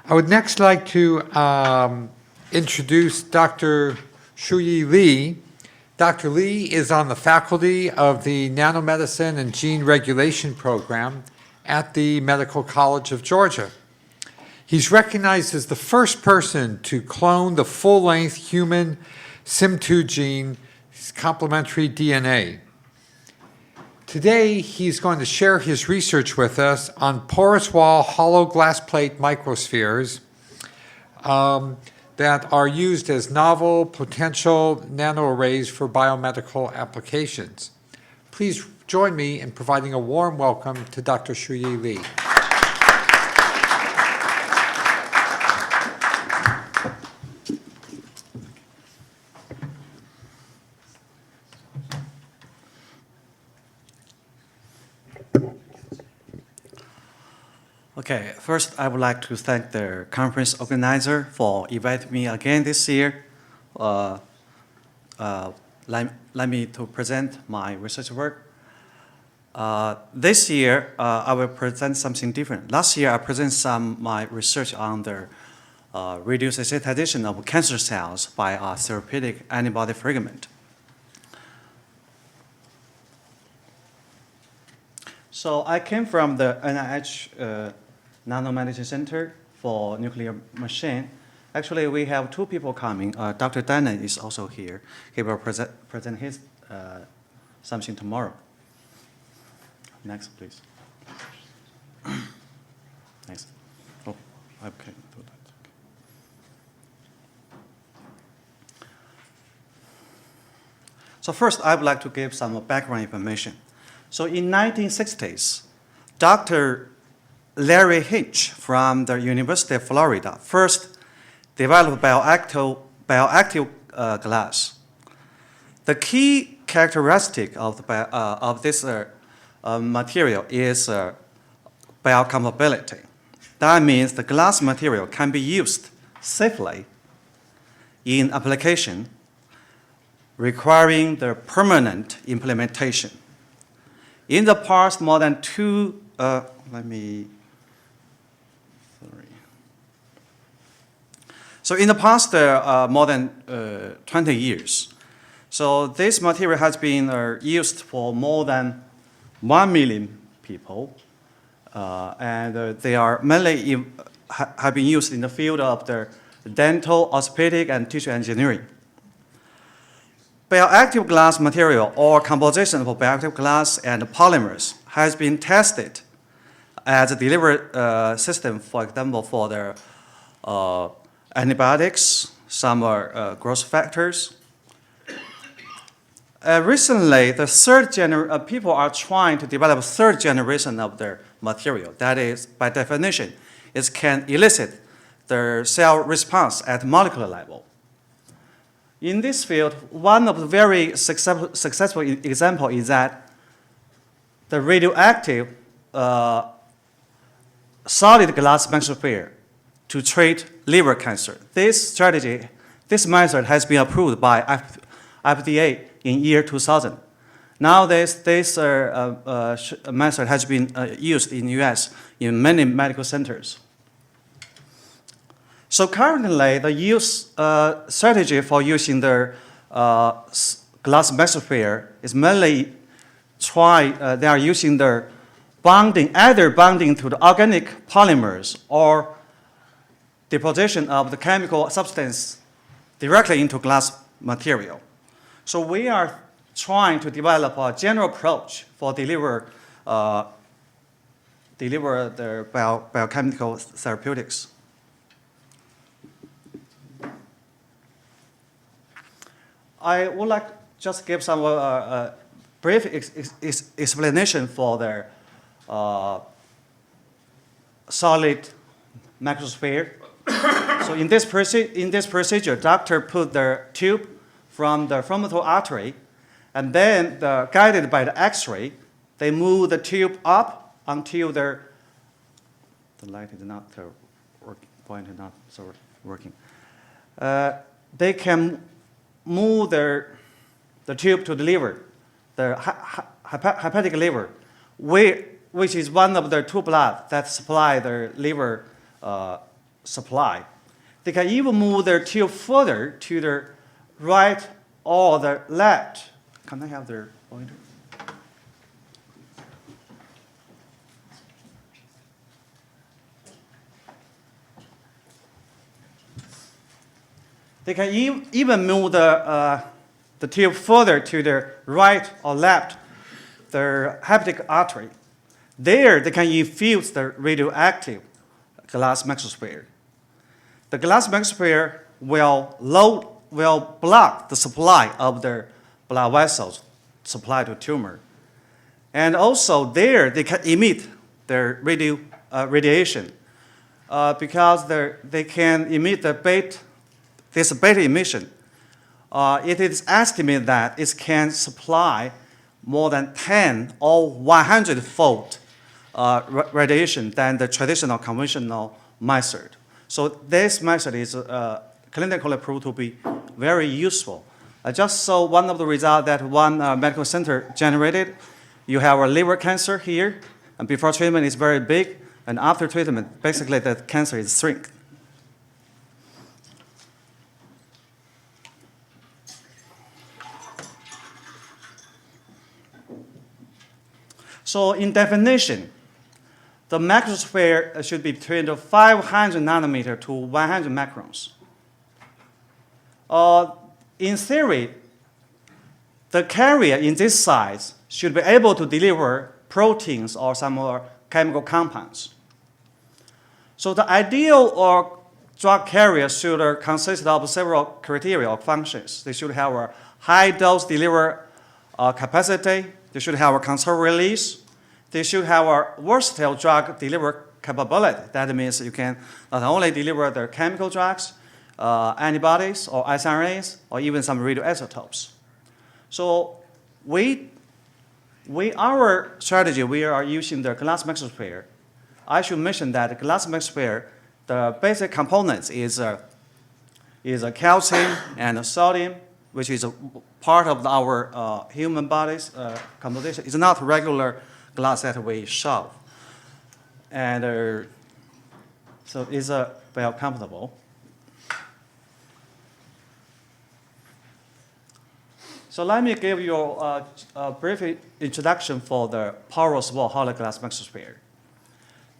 I would next like to introduce Dr. Shuyi Lee. Dr. Lee is on the faculty of the Nanomedicine and Gene Regulation program at the Medical College of Georgia. He's recognized as the first person to clone the full-length human SIM2 gene complementary DNA. Today, he's going to share his research with us on porous wall hollow glass plate microspheres that are used as novel potential nanoarrays for biomedical applications. Please join me in providing a warm welcome to Dr. Shuyi Lee. Okay, first I would like to thank the conference organizer for inviting me again this year. Let me to present my research work. This year, I will present something different. Last year, I presented my research on the reduced sensitization of cancer cells by a therapeutic antibody fragment. So I came from the NIH Nanomedical Center for Nuclear Machine. Actually, we have two people coming. Dr. Dana is also here. He will present his something tomorrow. Next, please. Next. Oh, I can do that. Okay. So first, I would like to give some background information. So in 1960s, Dr. Larry Hinch from the University of Florida first developed bioactive glass. The key characteristic of this material is biocompatibility. That means the glass material can be used safely in application requiring the permanent implementation. In the past, more than So in the past, more than 20 years, so this material has been used for more than 1 million people, and they are mainly have been used in the field of the dental, orthopedic, and tissue engineering. Bioactive glass material or composition of bioactive glass and polymers has been tested as a delivery system, for example, for the antibiotics, some growth factors. Recently, the people are trying to develop third generation of their material. That is, by definition, it can elicit the cell response at molecular level. In this field, one of the very successful example is that the radioactive solid glass microsphere to treat liver cancer. This method has been approved by FDA in year 2000. Now this method has been used in the US in many medical centers. So currently, the use strategy for using the glass microsphere is mainly they are using the either bonding to the organic polymers or deposition of the chemical substance directly into glass material. So we are trying to develop a general approach for deliver the biochemical therapeutics. I would like to just give some brief explanation for the solid microsphere. So in this procedure, doctor put the tube from the femoral artery, and then guided by the X-ray, they move the tube up until the light is not point is not working. They can move the tube to the liver, the hepatic liver, which is one of the two blood that supply the liver supply. They can even move their tube further to the right or the left. Can I have their pointer? They can even move the tube further to the right or left, the hepatic artery. There, they can infuse the radioactive glass microsphere. The glass microsphere will block the supply of the blood vessels supply to tumor. And also there, they can emit their radiation because they can emit this beta emission. It is estimated that it can supply more than 10 or 100-fold radiation than the traditional conventional method. So this method is clinically proved to be very useful. I just saw one of the results that one medical center generated. You have a liver cancer here, and before treatment it's very big, and after treatment, basically the cancer is shrink. So in definition, the microsphere should be between the 500 nanometer to 100 microns. In theory, the carrier in this size should be able to deliver proteins or some more chemical compounds. So the ideal or drug carrier should consist of several criteria or functions. They should have a high dose delivery capacity. They should have a controlled release. They should have a versatile drug delivery capability. That means you can not only deliver the chemical drugs, antibodies or siRNAs, or even some radioisotopes. So our strategy, we are using the glass microsphere. I should mention that the glass microsphere, the basic components is a calcium and a sodium, which is a part of our human body's composition. It's not regular glass that we shove. And so it's very comfortable. So let me give you a brief introduction for the porous wall hollow glass microsphere.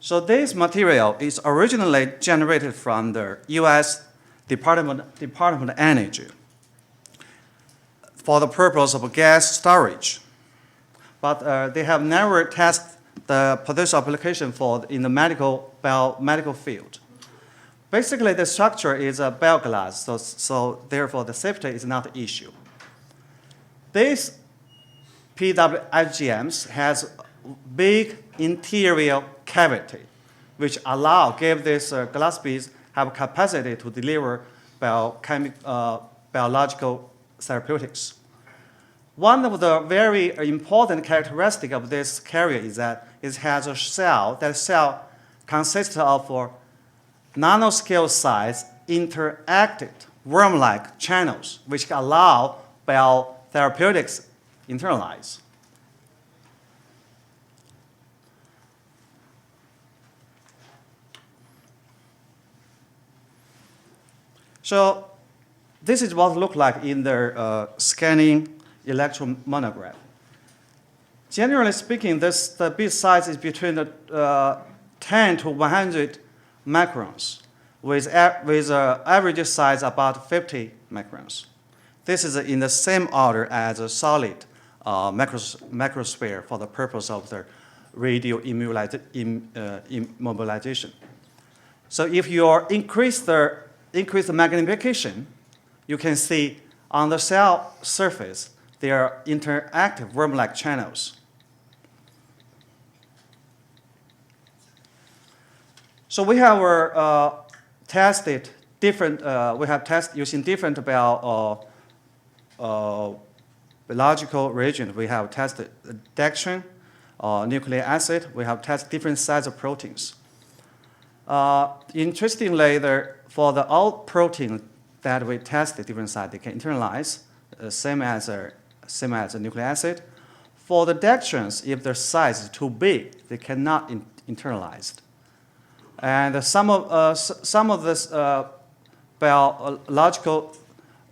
So this material is originally generated from the U.S. Department of Energy for the purpose of gas storage. But they have never tested the potential application in the biomedical field. Basically, the structure is a bioglass, so therefore the safety is not an issue. These PWIGMs has big interior cavity, which give this glass piece have capacity to deliver biological therapeutics. One of the very important characteristics of this carrier is that it has a cell. That cell consists of nanoscale size interacted worm-like channels, which allow biotherapeutics internalize. So this is what it looks like in the scanning electron monograph. Generally speaking, the bit size is between 10 to 100 microns, with average size about 50 microns. This is in the same order as a solid microsphere for the purpose of the radio immobilization. So if you increase the magnification, you can see on the cell surface there are interactive worm-like channels. So we have tested different. We have tested using different biological reagents. We have tested dextrin, nucleic acid. We have tested different sizes of proteins. Interestingly, for all proteins that we tested different sizes, they can internalize, same as a nucleic acid. For the dextrins, if their size is too big, they cannot internalize. And some of this biological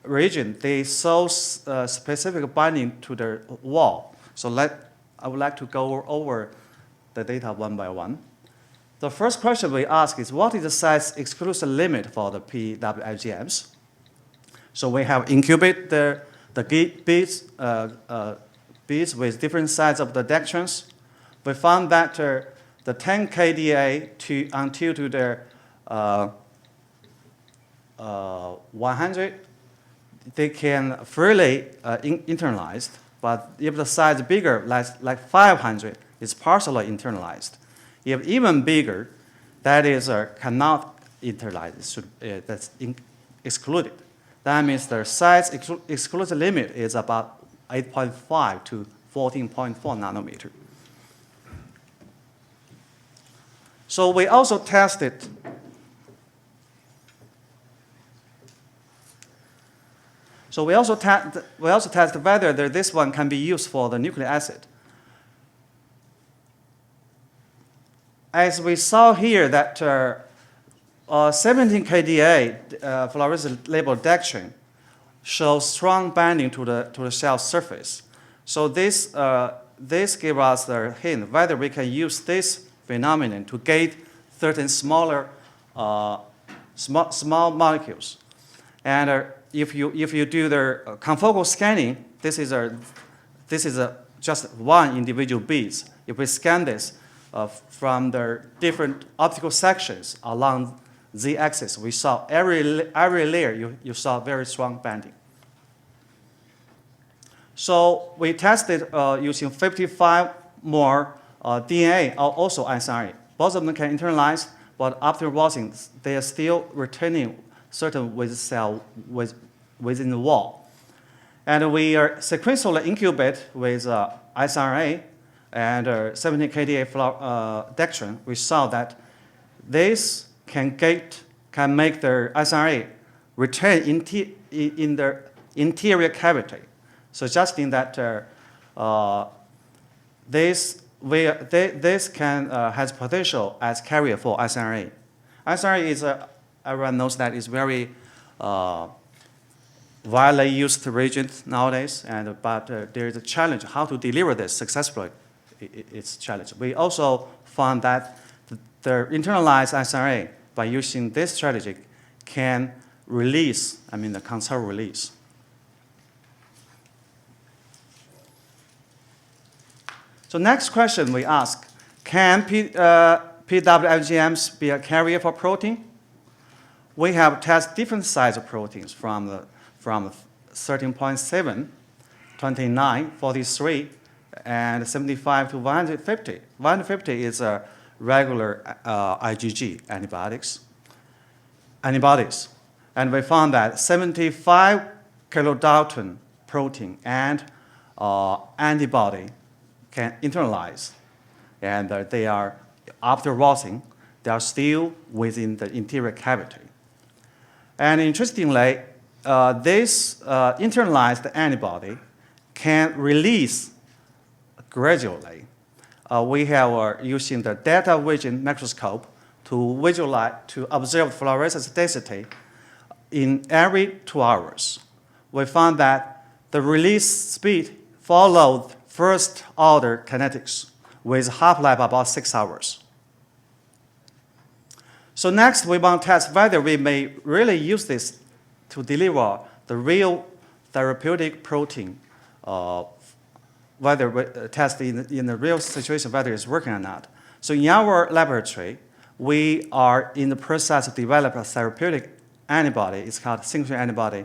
region, they show specific binding to the wall. So I would like to go over the data one by one. The first question we ask is, what is the size exclusive limit for the PWIGMs? So we have incubated the beads, beads with different sizes of the dextrons. We found that the 10 kDa until to the 100, they can freely internalized. But if the size is bigger, like 500, it's partially internalized. If even bigger, that is cannot internalize. That's excluded. That means the size exclusive limit is about 8.5 to 14.4 nanometer. So we also tested whether this one can be used for the nucleic acid. As we saw here that 17 kDa fluorescent labeled dextrin shows strong binding to the cell surface. So this gives us the hint whether we can use this phenomenon to gate certain smaller small molecules. And if you do the confocal scanning, this is just one individual beads. If we scan this from the different optical sections along z-axis, we saw every layer you saw very strong binding. So we tested using 55 more DNA, also siRNA. Both of them can internalize, but after wasting, they are still retaining certain with cell within the wall. And we are sequentially incubate with siRNA and 17 kDa dextrin. We saw that this can make the siRNA retain in the interior cavity, suggesting that this has potential as carrier for siRNA. siRNA is everyone knows that is very widely used reagent nowadays, but there is a challenge how to deliver this successfully. It's a challenge. We also found that the internalized siRNA by using this strategy can release, the conserved release. So next question we ask, can PWIGMs be a carrier for protein? We have tested different size of proteins from 13.7, 29, 43, and 75 to 150. 150 is a regular IgG antibodies. And we found that 75 kilodalton protein and antibody can internalize. And they are, after rotting, they are still within the interior cavity. And interestingly, this internalized antibody can release gradually. We have using the data vision microscope to observe fluorescence density in every 2 hours. We found that the release speed followed first order kinetics with half-life about 6 hours. So next, we want to test whether we may really use this to deliver the real therapeutic protein, whether we test in the real situation whether it's working or not. So in our laboratory, we are in the process of developing a therapeutic antibody. It's called single antibody.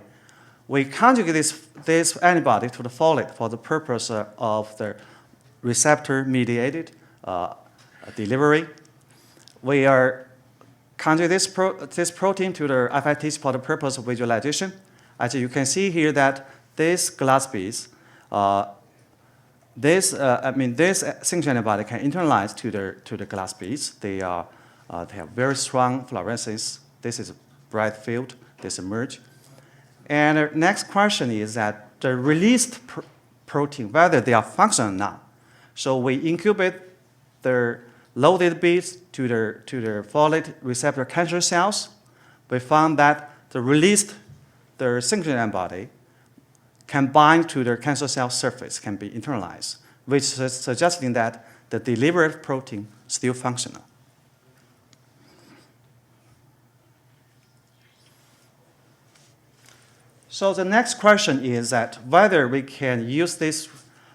We conjugate this antibody to the folate for the purpose of the receptor-mediated delivery. We are conjugate this protein to the FITs for the purpose of visualization. As you can see here that this glass beads, this single antibody can internalize to the glass beads. They have very strong fluorescence. This is a bright field. This emerge. And the next question is that the released protein, whether they are functional or not. So we incubate the loaded beads to the folate receptor cancer cells, we found that the released the syncytin antibody can bind to the cancer cell surface, can be internalized, which is suggesting that the delivered protein is still functional. So the next question is that whether we can use this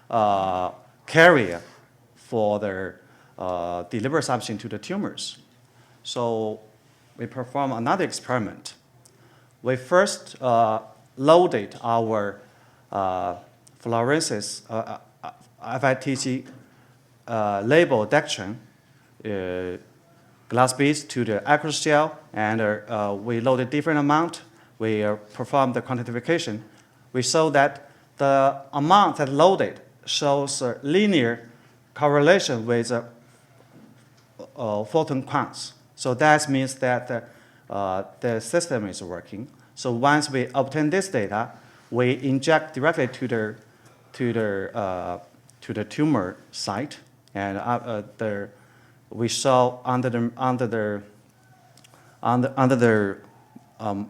carrier for the deliver something to the tumors. So we perform another experiment. We first loaded our fluorescence FITG label dextran glass beads to the aqueous gel, and we loaded different amount. We performed the quantification. We saw that the amount that loaded shows a linear correlation with photon counts. So that means that the system is working. So once we obtain this data, we inject directly to the tumor site, and we saw under the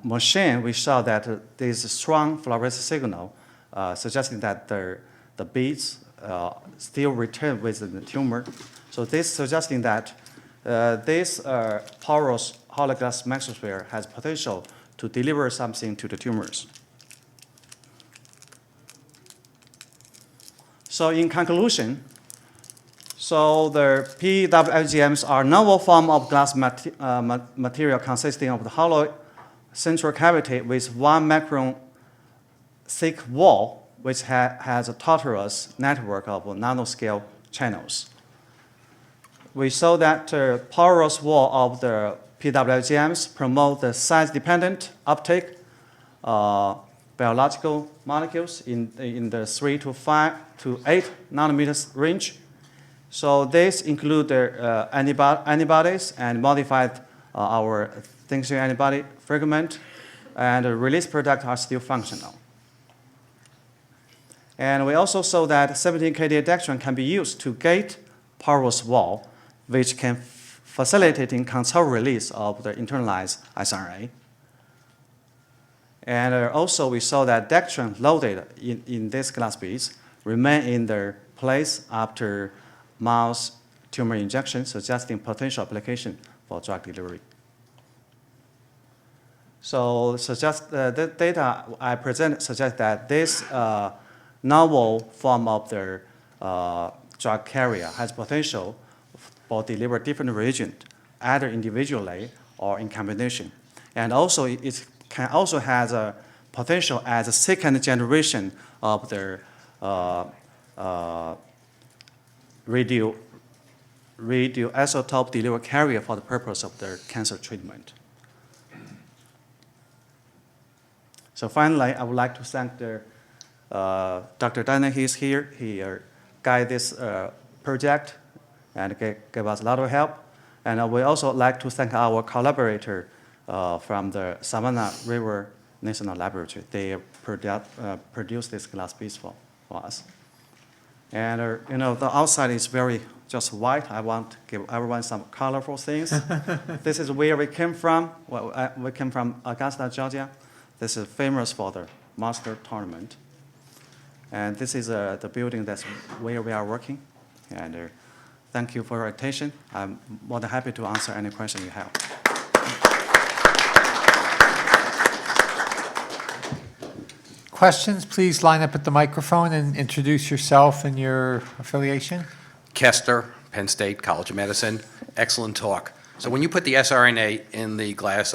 machine, we saw that there is a strong fluorescent signal suggesting that the beads still return within the tumor. So this suggesting that this porous hologlass microsphere has potential to deliver something to the tumors. So in conclusion, so the PWFGMs are novel form of glass material consisting of the hollow central cavity with 1 micron thick wall, which has a tortuous network of nanoscale channels. We saw that the porous wall of the PWFGMs promote the size-dependent uptake biological molecules in the 3 to 5 to 8 nanometers range. So these include the antibodies and modified our thin-chain antibody fragment, and the release products are still functional. And we also saw that 17-kDa dextran can be used to gate porous wall, which can facilitate in control release of the internalized siRNA. And also we saw that dextran loaded in these glass beads remain in their place after mouse tumor injection, suggesting potential application for drug delivery. So the data I present suggests that this novel form of the drug carrier has potential for deliver different reagent, either individually or in combination. And also it can also has a potential as a second generation of the radioisotope delivery carrier for the purpose of their cancer treatment. So finally, I would like to thank Dr. Dana. He's here. He guided this project and gave us a lot of help. And we also like to thank our collaborator from the Savannah River National Laboratory. They produced this glass piece for us. And the outside is very just white. I want to give everyone some colorful things. This is where we came from. Well, we came from Augusta, Georgia. This is famous for the Monster Tournament. And this is the building that's where we are working. And thank you for your attention. I'm more than happy to answer any question you have. Questions, please line up at the microphone and introduce yourself and your affiliation. Kester, Penn State College of Medicine. Excellent talk. So when you put the sRNA in the glass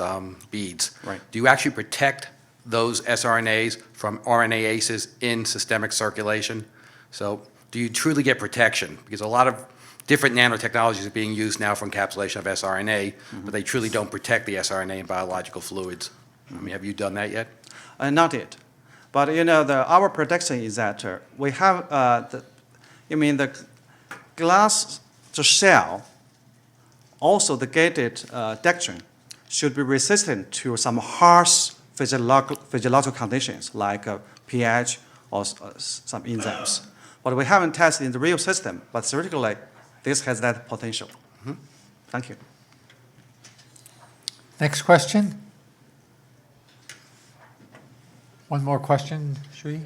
beads, Right. do you actually protect those sRNAs from RNases in systemic circulation? So do you truly get protection? Because a lot of different nanotechnologies are being used now for encapsulation of sRNA, but they truly don't protect the sRNA in biological fluids. I mean, have you done that yet? Not yet. But our protection is that we have the glass shell, also the gated dextran, should be resistant to some harsh physiological conditions like pH or some enzymes. But we haven't tested in the real system, but theoretically, this has that potential. Thank you. Next question? One more question, Shuyi?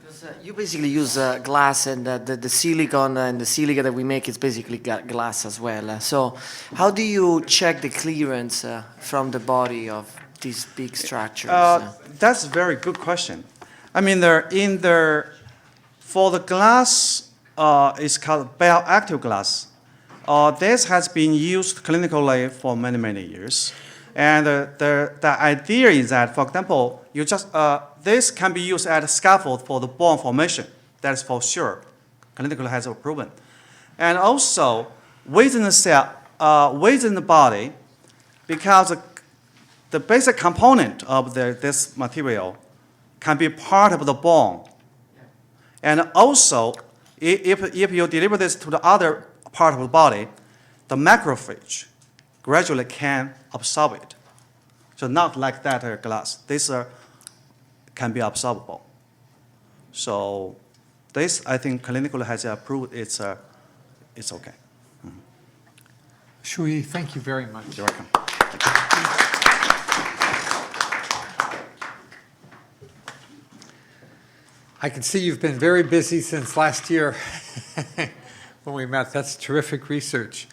Because, you basically use glass, and the silicon and the silica that we make is basically glass as well. So how do you check the clearance from the body of these big structures? That's a very good question. I mean, for the glass, it's called bioactive glass. This has been used clinically for many, many years. And the idea is that, for example, this can be used as a scaffold for the bone formation. That is for sure. Clinically has been proven. And also, within the cell, within the body, because the basic component of this material can be part of the bone. And also, if you deliver this to the other part of the body, the macrophage gradually can absorb it. So not like that glass. This can be absorbable. So this, I think, clinically has approved it's okay. Shuyi, thank you very much. You're welcome. I can see you've been very busy since last year when we met. That's terrific research.